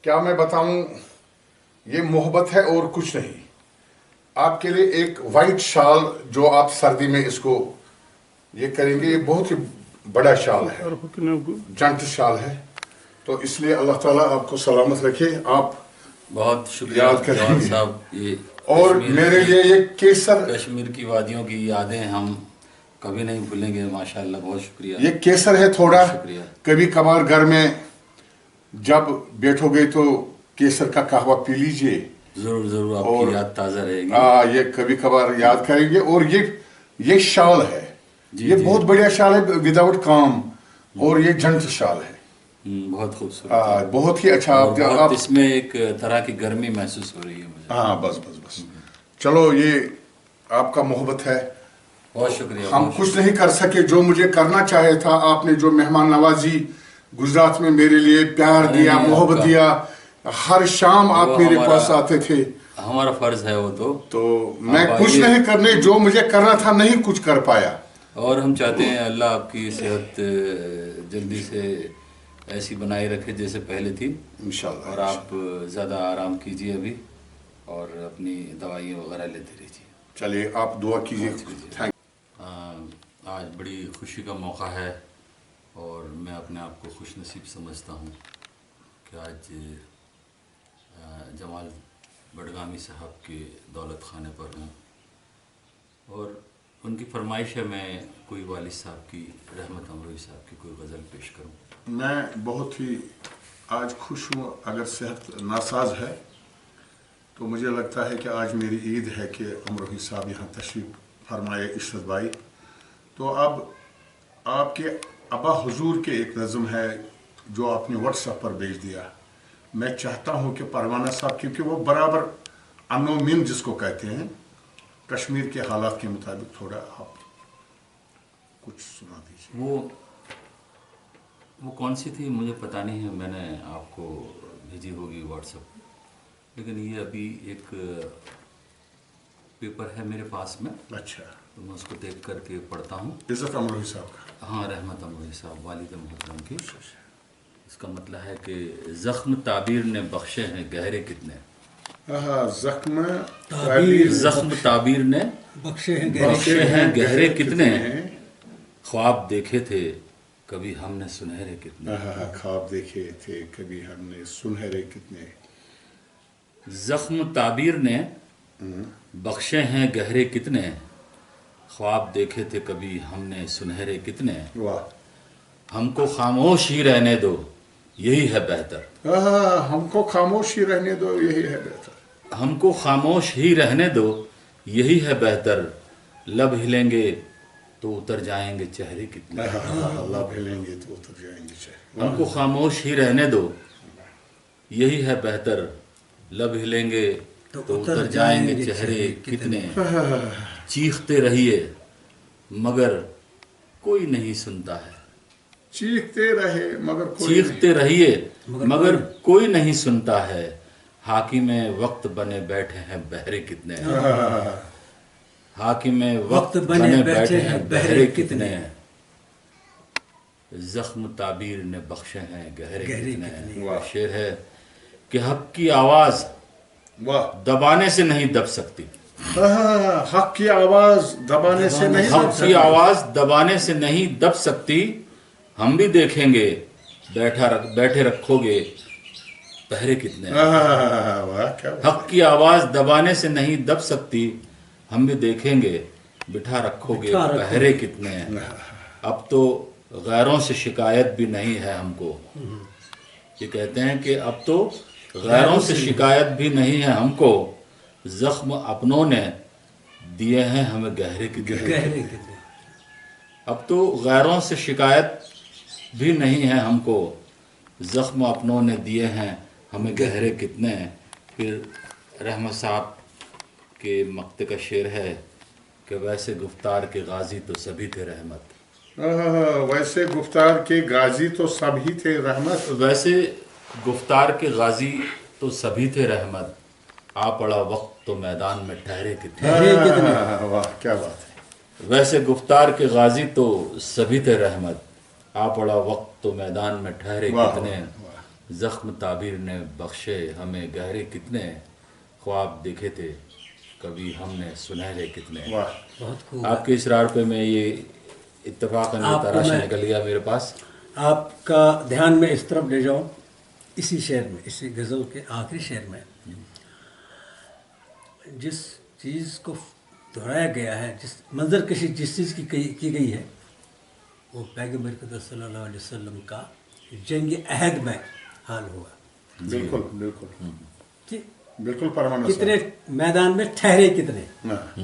کیا میں بتاؤں، یہ محبت ہے اور کچھ نہیں. آپ کے لیے ایک وائٹ شال جو آپ سردی میں اس کو یہ کریں گے، یہ بہت ہی بڑا شال ہے، جنٹ شال ہے. تو اس لیے اللہ تعالیٰ آپ کو سلامت رکھے. آپ بہت شکریہ یاد کریں جواد گے. صاحب. یہ اور میرے لیے یہ کیسر، کشمیر کی وادیوں کی یادیں ہم کبھی نہیں بھولیں گے. ماشاءاللہ بہت شکریہ. یہ کیسر ہے تھوڑا. بہت شکریہ. کبھی کبھار گھر میں جب بیٹھو گے تو کیسر کا قہوہ پی لیجئے. ضرور ضرور، آپ کی یاد تازہ رہے گی. یہ کبھی کبھار یاد کریں گے. اور یہ شال ہے، یہ بہت بڑھیا شال ہے وداؤٹ کام، اور یہ جنٹ شال ہے. بہت خوبصورت، بہت ہی اچھا. آپ اس میں ایک طرح کی گرمی محسوس ہو رہی ہے مجھے. ہاں بس. چلو، یہ آپ کا محبت ہے. بہت شکریہ. ہم کچھ نہیں کر سکے. جو مجھے کرنا چاہے تھا، آپ نے جو مہمان نوازی گجرات میں میرے لیے پیار دیا، محبت دیا. ہر شام آپ میرے پاس آتے تھے. ہمارا فرض ہے وہ. تو میں کچھ نہیں کرنے، جو مجھے کرنا تھا نہیں کچھ کر پایا. اور ہم چاہتے ہیں اللہ آپ کی صحت جلدی سے ایسی بنائی رکھے جیسے پہلے تھی انشاءاللہ. اور آپ زیادہ آرام کیجیے ابھی، اور اپنی دوائیاں وغیرہ لیتے رہیے. چلیے، آپ دعا کیجیے. آج بڑی خوشی کا موقع ہے اور میں اپنے آپ کو خوش نصیب سمجھتا ہوں کہ آج جمال بڈگامی صاحب کے دولت خانے پر ہوں، اور ان کی فرمائش ہے میں کوئی والد صاحب کی، رحمت امروہی صاحب کی کوئی غزل پیش کروں. میں بہت ہی آج خوش ہوں. اگر صحت ناساز ہے تو مجھے لگتا ہے کہ آج میری عید ہے کہ امروہی صاحب یہاں تشریف فرمائے. عشرت بھائی، تو اب آپ کے ابا حضور کے ایک نظم ہے جو آپ نے واٹس ایپ پر بھیج دیا. میں چاہتا ہوں کہ پروانہ صاحب، کیونکہ وہ برابر امن و من جس کو کہتے ہیں، کشمیر کے حالات کے مطابق تھوڑا آپ کچھ سنا دیجیے. وہ کون سی تھی مجھے پتہ نہیں ہے، میں نے آپ کو بھیجی ہوگی واٹس ایپ، لیکن یہ ابھی ایک پیپر ہے میرے پاس میں. اچھا. تو میں اس کو دیکھ کر کے پڑھتا ہوں. عزت امروہی صاحب کا. ہاں، رحمت امروہی صاحب، والد محترم کی. اس کا مطلب ہے کہ زخم تعبیر نے بخشے ہیں گہرے کتنے. زخم تعبیر نے بخشے ہیں گہرے کتنے، خواب دیکھے تھے کبھی ہم نے سنہرے کتنے. خواب دیکھے تھے کبھی ہم نے سنہرے کتنے. زخم تعبیر نے بخشے ہیں گہرے کتنے، خواب دیکھے تھے کبھی ہم نے سنہرے کتنے. ہم کو خاموش ہی رہنے دو یہی ہے بہتر. ہم کو خاموش ہی رہنے دو یہی ہے بہتر. ہم کو خاموش ہی رہنے دو یہی ہے بہتر. لب ہلیں گے تو اتر جائیں گے چہرے کتنے. لب ہلیں گے تو اتر جائیں گے چہرے. ہم کو خاموش ہی رہنے دو یہی ہے بہتر. لب ہلیں گے تو اتر جائیں گے چہرے کتنے. چیختے رہیے مگر کوئی نہیں سنتا ہے. چیختے رہے مگر چیختے رہیے مگر کوئی نہیں سنتا ہے. حاکم وقت بنے بیٹھے ہیں بہرے کتنے. حاکم وقت بنے بیٹھے ہیں بہرے کتنے. زخم تعبیر نے بخشے ہیں گہرے کتنے. شعر ہے کہ حق کی آواز دبانے سے نہیں دب سکتی. حق کی آواز دبانے سے نہیں، حق کی آواز دبانے سے نہیں دب سکتی. ہم بھی دیکھیں گے بیٹھے رکھو گے پہرے کتنے. حق کی آواز دبانے سے نہیں دب سکتی. ہم بھی دیکھیں گے بٹھا رکھو گے پہرے کتنے. اب تو غیروں سے شکایت بھی نہیں ہے ہم کو. یہ کہتے ہیں کہ اب تو غیروں سے شکایت بھی نہیں ہے ہم کو. زخم اپنوں نے دیے ہیں ہمیں گہرے کتنے. اب تو غیروں سے شکایت بھی نہیں ہے ہم کو. زخم اپنوں نے دیے ہیں ہمیں گہرے کتنے. پھر رحمت صاحب کے مقطع کا شعر ہے کہ ویسے گفتار کے غازی تو سبھی تھے رحمت. ویسے گفتار کے غازی تو سبھی تھے رحمت. ویسے گفتار کے غازی تو سبھی تھے رحمت. آ پڑا وقت تو میدان میں ٹھہرے کتنے. واہ کیا بات ہے. ویسے گفتار کے غازی تو سبھی تھے رحمت. آ پڑا وقت تو میدان میں ٹھہرے کتنے. زخم تعبیر نے بخشے ہمیں گہرے کتنے خواب دیکھے تھے کبھی ہم نے سنہرے کتنے. واہ بہت خوب. آپ کے اسرار پہ میں یہ اتفاقاً یہ تراشا نکل گیا میرے پاس. آپ کا دھیان میں اس طرف لے جاؤں اسی شعر میں, اسی غزل کے آخری شعر میں جس چیز کو دہرایا گیا ہے, جس منظر کشی جس چیز کی گئی ہے, وہ پیغمبر قدس صلی اللہ علیہ وسلم کا جنگ عہد میں حال ہوا. بالکل بالکل جی بالکل پرمانا کتنے میدان میں ٹھہرے کتنے, صاحب.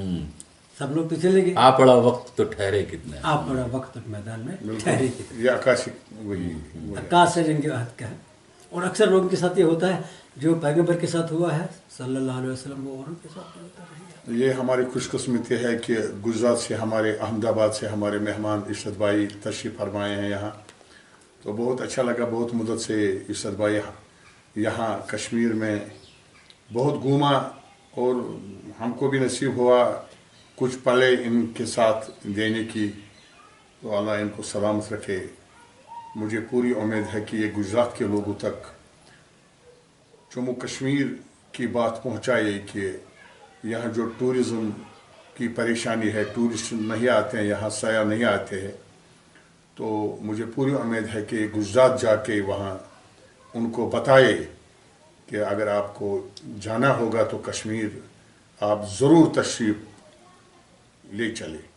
سب لوگ تو چلے گئے, آپ بڑا وقت تو ٹھہرے کتنے. آپ بڑا وقت میدان میں ٹھہرے کتنے. یہ عکاسی وہی عکاس سے جنگ عہد کا ہے. اور اکثر لوگوں کے ساتھ یہ ہوتا ہے جو پیغمبر کے ساتھ ہوا ہے صلی اللہ علیہ وسلم, وہ اوروں کے ساتھ ہوتا ہے. یہ ہماری خوش قسمتی ہے کہ گجرات سے ہمارے احمد آباد سے ہمارے مہمان عشرت بھائی تشریف فرمائے ہیں یہاں, تو بہت اچھا لگا. بہت مدت سے عشرت بھائی یہاں کشمیر میں بہت گھوما اور ہم کو بھی نصیب ہوا کچھ پلے ان کے ساتھ دینے کی, تو اللہ ان کو سلامت رکھے. مجھے پوری امید ہے کہ یہ گجرات کے لوگوں تک جموں کشمیر کی بات پہنچائے کہ یہاں جو ٹورزم کی پریشانی ہے, ٹورسٹ نہیں آتے ہیں یہاں, سیاح نہیں آتے ہیں, تو مجھے پوری امید ہے کہ گجرات جا کے وہاں ان کو بتائے کہ اگر آپ کو جانا ہوگا تو کشمیر آپ ضرور تشریف لے چلیں.